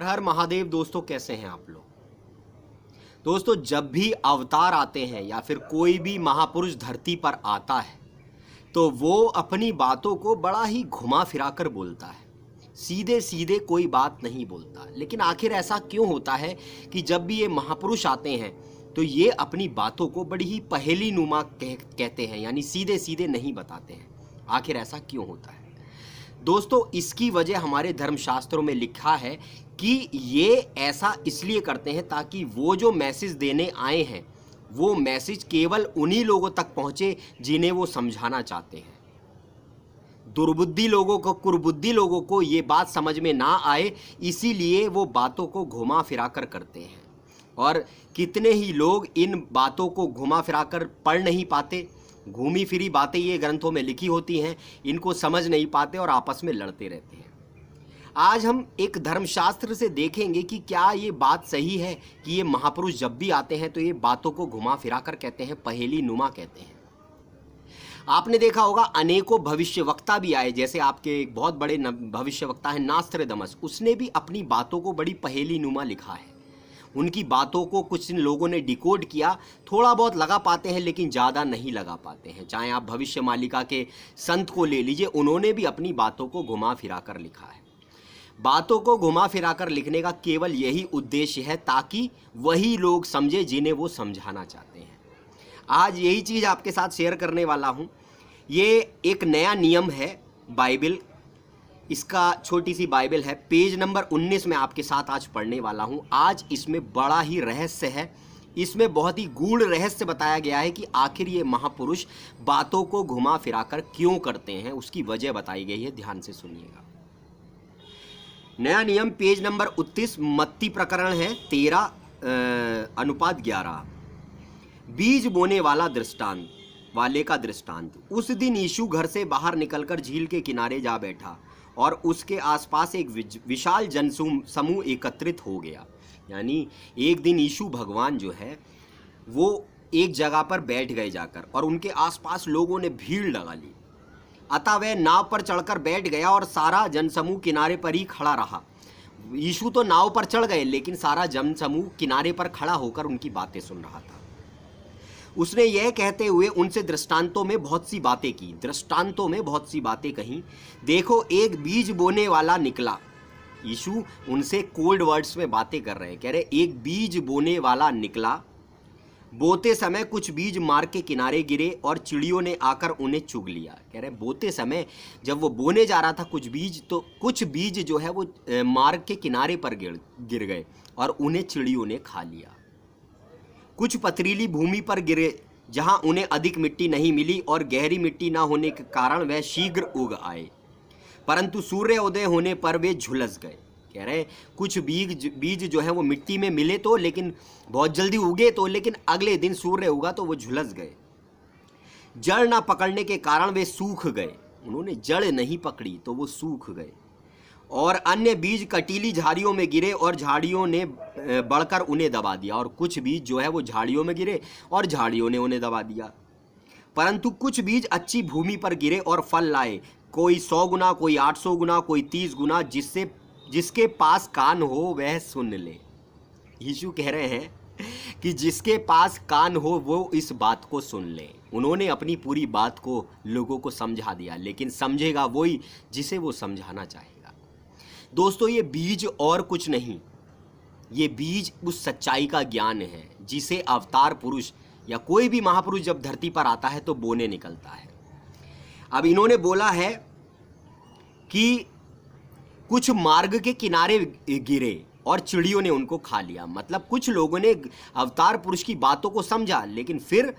हर महादेव। दोस्तों कैसे हैं आप लोग। दोस्तों जब भी अवतार आते हैं या फिर कोई भी महापुरुष धरती पर आता है तो वो अपनी बातों को बड़ा ही घुमा फिरा कर बोलता है, सीधे सीधे कोई बात नहीं बोलता। लेकिन आखिर ऐसा क्यों होता है कि जब भी ये महापुरुष आते हैं तो ये अपनी बातों को बड़ी ही पहेली नुमा कहते हैं, यानी सीधे सीधे नहीं बताते हैं। आखिर ऐसा क्यों होता है दोस्तों? इसकी वजह हमारे धर्मशास्त्रों में लिखा है कि ये ऐसा इसलिए करते हैं ताकि वो जो मैसेज देने आए हैं वो मैसेज केवल उन्हीं लोगों तक पहुंचे जिन्हें वो समझाना चाहते हैं। दुर्बुद्धि लोगों को, कुर्बुद्धि लोगों को ये बात समझ में ना आए, इसीलिए वो बातों को घुमा फिरा कर करते हैं। और कितने ही लोग इन बातों को घुमा फिरा कर पढ़ नहीं पाते, घूमी फिरी बातें ये ग्रंथों में लिखी होती हैं, इनको समझ नहीं पाते और आपस में लड़ते रहते हैं। आज हम एक धर्मशास्त्र से देखेंगे कि क्या ये बात सही है कि ये महापुरुष जब भी आते हैं तो ये बातों को घुमा फिरा कर कहते हैं, पहेली नुमा कहते हैं। आपने देखा होगा अनेकों भविष्यवक्ता भी आए, जैसे आपके एक बहुत बड़े भविष्यवक्ता हैं नास्त्रदमस, उसने भी अपनी बातों को बड़ी पहेली नुमा लिखा है। उनकी बातों को कुछ लोगों ने डिकोड किया, थोड़ा बहुत लगा पाते हैं लेकिन ज़्यादा नहीं लगा पाते हैं। चाहे आप भविष्य मालिका के संत को ले लीजिए, उन्होंने भी अपनी बातों को घुमा फिरा कर लिखा है। बातों को घुमा फिरा कर लिखने का केवल यही उद्देश्य है ताकि वही लोग समझे जिन्हें वो समझाना चाहते हैं। आज यही चीज़ आपके साथ शेयर करने वाला हूँ। ये एक नया नियम है बाइबल, इसका छोटी सी बाइबल है, पेज नंबर 19 में आपके साथ आज पढ़ने वाला हूँ। आज इसमें बड़ा ही रहस्य है, इसमें बहुत ही गूढ़ रहस्य बताया गया है कि आखिर ये महापुरुष बातों को घुमा फिरा कर क्यों करते हैं, उसकी वजह बताई गई है। ध्यान से सुनिएगा। नया नियम पेज नंबर 29, मत्ती प्रकरण है 13:11। बीज बोने वाला दृष्टांत, वाले का दृष्टांत। उस दिन यीशु घर से बाहर निकलकर झील के किनारे जा बैठा और उसके आसपास एक विशाल जन समूह एकत्रित हो गया। यानी एक दिन यीशु भगवान जो है वो एक जगह पर बैठ गए जाकर और उनके आसपास लोगों ने भीड़ लगा ली। अतः वह नाव पर चढ़कर बैठ गया और सारा जनसमूह किनारे पर ही खड़ा रहा। यीशु तो नाव पर चढ़ गए लेकिन सारा जनसमूह किनारे पर खड़ा होकर उनकी बातें सुन रहा था। उसने यह कहते हुए उनसे दृष्टांतों में बहुत सी बातें की, दृष्टांतों में बहुत सी बातें कहीं। देखो एक बीज बोने वाला निकला। यीशु उनसे कोल्ड वर्ड्स में बातें कर रहे हैं, कह रहे एक बीज बोने वाला निकला। बोते समय कुछ बीज मार्ग के किनारे गिरे और चिड़ियों ने आकर उन्हें चुग लिया। कह रहे बोते समय जब वो बोने जा रहा था कुछ बीज, तो कुछ बीज जो है वो मार्ग के किनारे पर गिर गए और उन्हें चिड़ियों ने खा लिया। कुछ पथरीली भूमि पर गिरे जहां उन्हें अधिक मिट्टी नहीं मिली और गहरी मिट्टी ना होने के कारण वह शीघ्र उग आए, परंतु सूर्योदय होने पर वे झुलस गए। कह रहे कुछ बीज जो है वो मिट्टी में मिले तो, लेकिन बहुत जल्दी उगे तो, लेकिन अगले दिन सूर्य उगा तो वो झुलस गए। जड़ ना पकड़ने के कारण वे सूख गए। उन्होंने जड़ नहीं पकड़ी तो वो सूख गए। और अन्य बीज कटीली झाड़ियों में गिरे और झाड़ियों ने बढ़कर उन्हें दबा दिया। और कुछ बीज जो है वो झाड़ियों में गिरे और झाड़ियों ने उन्हें दबा दिया। परंतु कुछ बीज अच्छी भूमि पर गिरे और फल लाए, कोई 100 गुना, कोई 800 गुना, कोई 30 गुना। जिसके पास कान हो वह सुन ले। यीशु कह रहे हैं कि जिसके पास कान हो वो इस बात को सुन ले। उन्होंने अपनी पूरी बात को लोगों को समझा दिया, लेकिन समझेगा वही जिसे वो समझाना चाहेगा। दोस्तों ये बीज और कुछ नहीं, ये बीज उस सच्चाई का ज्ञान है जिसे अवतार पुरुष या कोई भी महापुरुष जब धरती पर आता है तो बोने निकलता है। अब इन्होंने बोला है कि कुछ मार्ग के किनारे गिरे और चिड़ियों ने उनको खा लिया। मतलब कुछ लोगों ने अवतार पुरुष की बातों को समझा, लेकिन फिर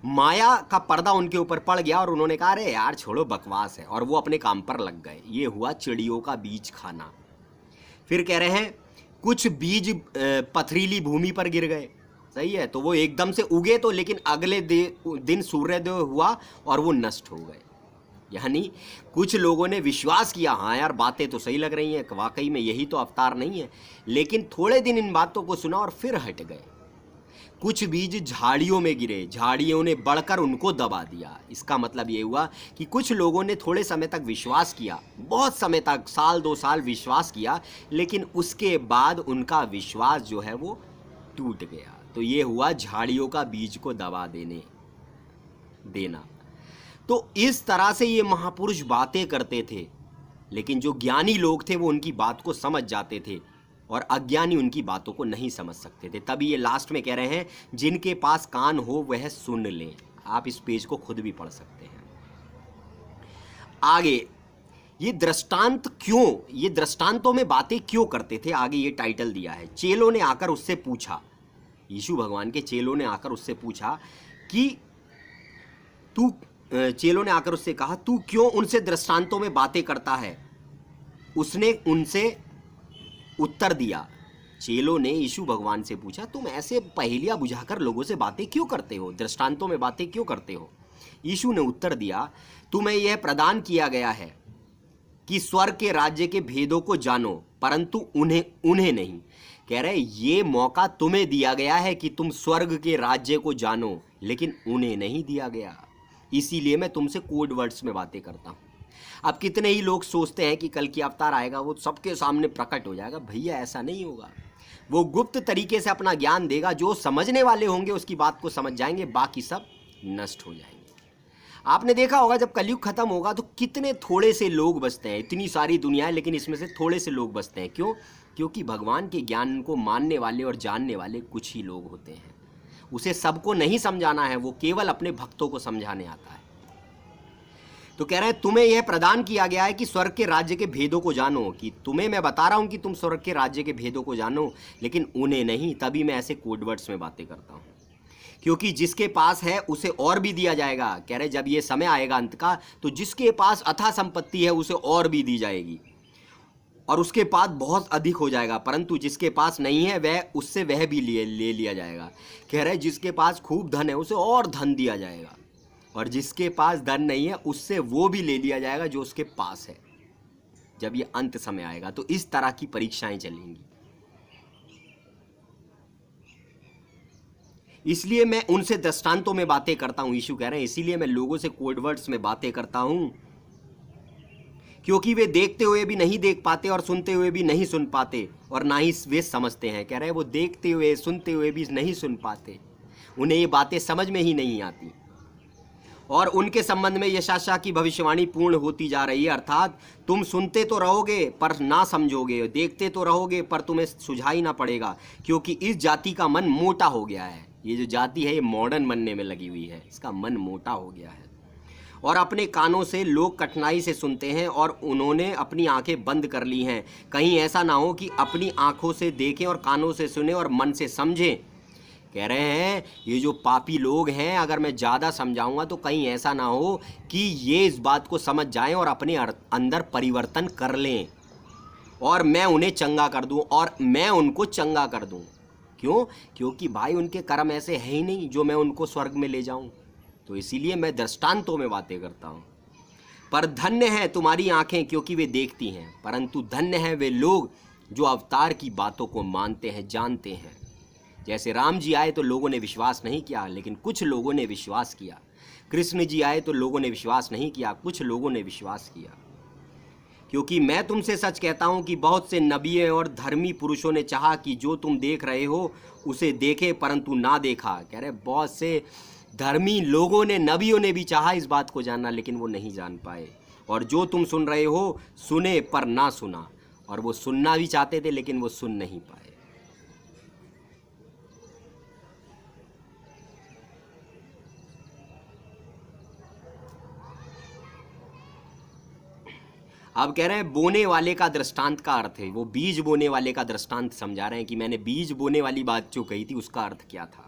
माया का पर्दा उनके ऊपर पड़ गया और उन्होंने कहा अरे यार छोड़ो बकवास है, और वो अपने काम पर लग गए। ये हुआ चिड़ियों का बीज खाना। फिर कह रहे हैं कुछ बीज पथरीली भूमि पर गिर गए। सही है, तो वो एकदम से उगे तो, लेकिन अगले दिन सूर्योदय हुआ और वो नष्ट हो गए। यानी कुछ लोगों ने विश्वास किया, हाँ यार बातें तो सही लग रही हैं, वाकई में यही तो अवतार नहीं है, लेकिन थोड़े दिन इन बातों को सुना और फिर हट गए। कुछ बीज झाड़ियों में गिरे, झाड़ियों ने बढ़कर उनको दबा दिया। इसका मतलब ये हुआ कि कुछ लोगों ने थोड़े समय तक विश्वास किया, बहुत समय तक, साल 2 साल विश्वास किया, लेकिन उसके बाद उनका विश्वास जो है वो टूट गया। तो ये हुआ झाड़ियों का बीज को दबा देना। तो इस तरह से ये महापुरुष बातें करते थे, लेकिन जो ज्ञानी लोग थे वो उनकी बात को समझ जाते थे और अज्ञानी उनकी बातों को नहीं समझ सकते थे। तभी ये लास्ट में कह रहे हैं, जिनके पास कान हो वह सुन लें। आप इस पेज को खुद भी पढ़ सकते हैं। आगे ये दृष्टांत क्यों, ये दृष्टांतों में बातें क्यों करते थे, आगे ये टाइटल दिया है। चेलों ने आकर उससे पूछा, यीशु भगवान के चेलों ने आकर उससे पूछा कि चेलों ने आकर उससे कहा, तू क्यों उनसे दृष्टांतों में बातें करता है। उसने उनसे उत्तर दिया, चेलों ने यीशु भगवान से पूछा, तुम ऐसे पहेलियां बुझाकर लोगों से बातें क्यों करते हो, दृष्टांतों में बातें क्यों करते हो। यीशु ने उत्तर दिया, तुम्हें यह प्रदान किया गया है कि स्वर्ग के राज्य के भेदों को जानो, परंतु उन्हें नहीं। कह रहे ये मौका तुम्हें दिया गया है कि तुम स्वर्ग के राज्य को जानो, लेकिन उन्हें नहीं दिया गया। इसीलिए मैं तुमसे कोड वर्ड्स में बातें करता हूँ। अब कितने ही लोग सोचते हैं कि कल की अवतार आएगा, वो सबके सामने प्रकट हो जाएगा। भैया ऐसा नहीं होगा। वो गुप्त तरीके से अपना ज्ञान देगा, जो समझने वाले होंगे उसकी बात को समझ जाएंगे, बाकी सब नष्ट हो जाएंगे। आपने देखा होगा जब कलयुग खत्म होगा तो कितने थोड़े से लोग बचते हैं। इतनी सारी दुनिया है लेकिन इसमें से थोड़े से लोग बचते हैं। क्यों? क्योंकि भगवान के ज्ञान को मानने वाले और जानने वाले कुछ ही लोग होते हैं। उसे सबको नहीं समझाना है, वो केवल अपने भक्तों को समझाने आता है। तो कह रहे हैं तुम्हें यह प्रदान किया गया है कि स्वर्ग के राज्य के भेदों को जानो, कि तुम्हें मैं बता रहा हूं कि तुम स्वर्ग के राज्य के भेदों को जानो, लेकिन उन्हें नहीं। तभी मैं ऐसे कोडवर्ड्स में बातें करता हूं, क्योंकि जिसके पास है उसे और भी दिया जाएगा। कह रहे जब ये समय आएगा अंत का, तो जिसके पास अथाह संपत्ति है उसे और भी दी जाएगी और उसके पास बहुत अधिक हो जाएगा, परंतु जिसके पास नहीं है वह भी ले लिया जाएगा। कह रहे जिसके पास खूब धन है उसे और धन दिया जाएगा, और जिसके पास धन नहीं है उससे वो भी ले लिया जाएगा जो उसके पास है, जब ये अंत समय आएगा। तो इस तरह की परीक्षाएं चलेंगी। इसलिए मैं उनसे दृष्टांतों में बातें करता हूं। यीशु कह रहे हैं इसीलिए मैं लोगों से कोडवर्ड्स में बातें करता हूं, क्योंकि वे देखते हुए भी नहीं देख पाते और सुनते हुए भी नहीं सुन पाते, और ना ही वे समझते हैं। कह रहे हैं वो देखते हुए सुनते हुए भी नहीं सुन पाते, उन्हें ये बातें समझ में ही नहीं आती, और उनके संबंध में यशायाह की भविष्यवाणी पूर्ण होती जा रही है। अर्थात तुम सुनते तो रहोगे पर ना समझोगे, देखते तो रहोगे पर तुम्हें सुझाई ना पड़ेगा, क्योंकि इस जाति का मन मोटा हो गया है। ये जो जाति है ये मॉडर्न बनने में लगी हुई है, इसका मन मोटा हो गया है। और अपने कानों से लोग कठिनाई से सुनते हैं और उन्होंने अपनी आंखें बंद कर ली हैं, कहीं ऐसा ना हो कि अपनी आंखों से देखें और कानों से सुने और मन से समझें। कह रहे हैं ये जो पापी लोग हैं, अगर मैं ज़्यादा समझाऊंगा तो कहीं ऐसा ना हो कि ये इस बात को समझ जाएं और अपने अंदर परिवर्तन कर लें, और मैं उन्हें चंगा कर दूं और मैं उनको चंगा कर दूं। क्यों? क्योंकि भाई उनके कर्म ऐसे है ही नहीं जो मैं उनको स्वर्ग में ले जाऊं। तो इसीलिए मैं दृष्टांतों में बातें करता हूं। पर धन्य है तुम्हारी आंखें क्योंकि वे देखती हैं, परंतु धन्य है वे लोग जो अवतार की बातों को मानते हैं, जानते हैं। जैसे राम जी आए तो लोगों ने विश्वास नहीं किया, लेकिन कुछ लोगों ने विश्वास किया। कृष्ण जी आए तो लोगों ने विश्वास नहीं किया, कुछ लोगों ने विश्वास किया। क्योंकि मैं तुमसे सच कहता हूं कि बहुत से नबियों और धर्मी पुरुषों ने चाहा कि जो तुम देख रहे हो उसे देखे, परंतु ना देखा। कह रहे बहुत से धर्मी लोगों ने, नबियों ने भी चाहा इस बात को जानना, लेकिन वो नहीं जान पाए। और जो तुम सुन रहे हो सुने पर ना सुना, और वो सुनना भी चाहते थे लेकिन वो सुन नहीं पाए। अब कह रहे हैं बोने वाले का दृष्टांत का अर्थ है, वो बीज बोने वाले का दृष्टांत समझा रहे हैं कि मैंने बीज बोने वाली बात जो कही थी उसका अर्थ क्या था।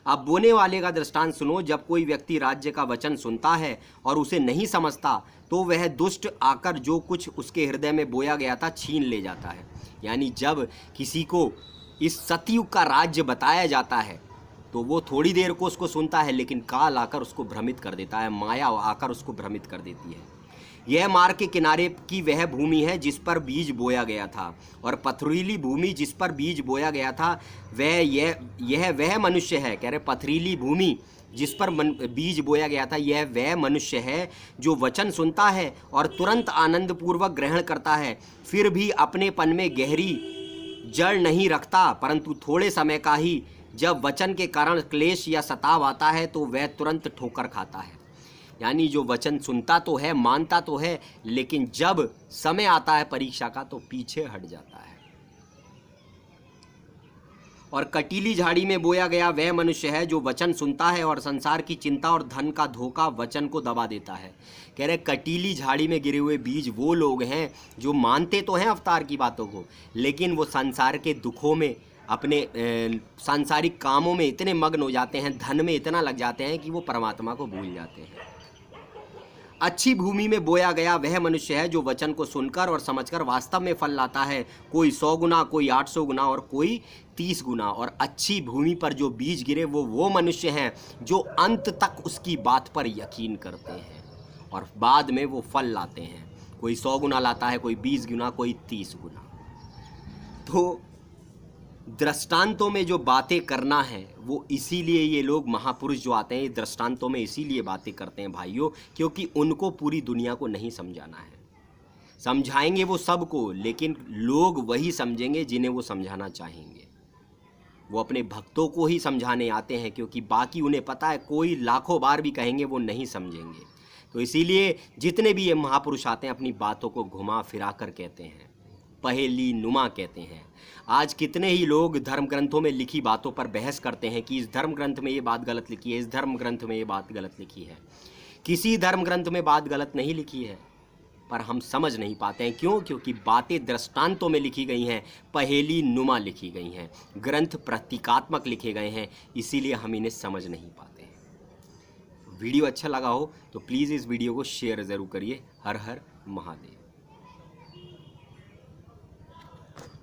अब बोने वाले का दृष्टांत सुनो। जब कोई व्यक्ति राज्य का वचन सुनता है और उसे नहीं समझता, तो वह दुष्ट आकर जो कुछ उसके हृदय में बोया गया था छीन ले जाता है। यानी जब किसी को इस सतयुग का राज्य बताया जाता है तो वो थोड़ी देर को उसको सुनता है, लेकिन काल आकर उसको भ्रमित कर देता है, माया आकर उसको भ्रमित कर देती है। यह मार्ग के किनारे की वह भूमि है जिस पर बीज बोया गया था, और पथरीली भूमि जिस पर बीज बोया गया था यह वह मनुष्य है। कह रहे पथरीली भूमि जिस पर बीज बोया गया था यह वह मनुष्य है जो वचन सुनता है और तुरंत आनंद पूर्वक ग्रहण करता है, फिर भी अपनेपन में गहरी जड़ नहीं रखता, परंतु थोड़े समय का ही जब वचन के कारण क्लेश या सताव आता है तो वह तुरंत ठोकर खाता है। यानी जो वचन सुनता तो है, मानता तो है, लेकिन जब समय आता है परीक्षा का तो पीछे हट जाता है। और कटीली झाड़ी में बोया गया वह मनुष्य है जो वचन सुनता है और संसार की चिंता और धन का धोखा वचन को दबा देता है। कह रहे कटीली झाड़ी में गिरे हुए बीज वो लोग हैं जो मानते तो हैं अवतार की बातों को, लेकिन वो संसार के दुखों में, अपने सांसारिक कामों में इतने मग्न हो जाते हैं, धन में इतना लग जाते हैं कि वो परमात्मा को भूल जाते हैं। अच्छी भूमि में बोया गया वह मनुष्य है जो वचन को सुनकर और समझकर वास्तव में फल लाता है, कोई 100 गुना, कोई 800 गुना और कोई 30 गुना। और अच्छी भूमि पर जो बीज गिरे वो मनुष्य हैं जो अंत तक उसकी बात पर यकीन करते हैं और बाद में वो फल लाते हैं। कोई 100 गुना लाता है, कोई 20 गुना, कोई 30 गुना। तो दृष्टांतों में जो बातें करना है वो इसीलिए ये लोग महापुरुष जो आते हैं दृष्टांतों में इसीलिए बातें करते हैं भाइयों, क्योंकि उनको पूरी दुनिया को नहीं समझाना है। समझाएंगे वो सबको, लेकिन लोग वही समझेंगे जिन्हें वो समझाना चाहेंगे। वो अपने भक्तों को ही समझाने आते हैं, क्योंकि बाकी उन्हें पता है कोई लाखों बार भी कहेंगे वो नहीं समझेंगे। तो इसीलिए जितने भी ये महापुरुष आते हैं अपनी बातों को घुमा फिरा कर कहते हैं, पहेली नुमा कहते हैं। आज कितने ही लोग धर्म ग्रंथों में लिखी बातों पर बहस करते हैं कि इस धर्म ग्रंथ में ये बात गलत लिखी है, इस धर्म ग्रंथ में ये बात गलत लिखी है। किसी धर्म ग्रंथ में बात गलत नहीं लिखी है, पर हम समझ नहीं पाते हैं। क्यों? क्योंकि बातें दृष्टांतों में लिखी गई हैं, पहेली नुमा लिखी गई हैं, ग्रंथ प्रतीकात्मक लिखे गए हैं, इसीलिए हम इन्हें समझ नहीं पाते हैं। वीडियो अच्छा लगा हो तो प्लीज़ इस वीडियो को शेयर ज़रूर करिए। हर हर महादेव।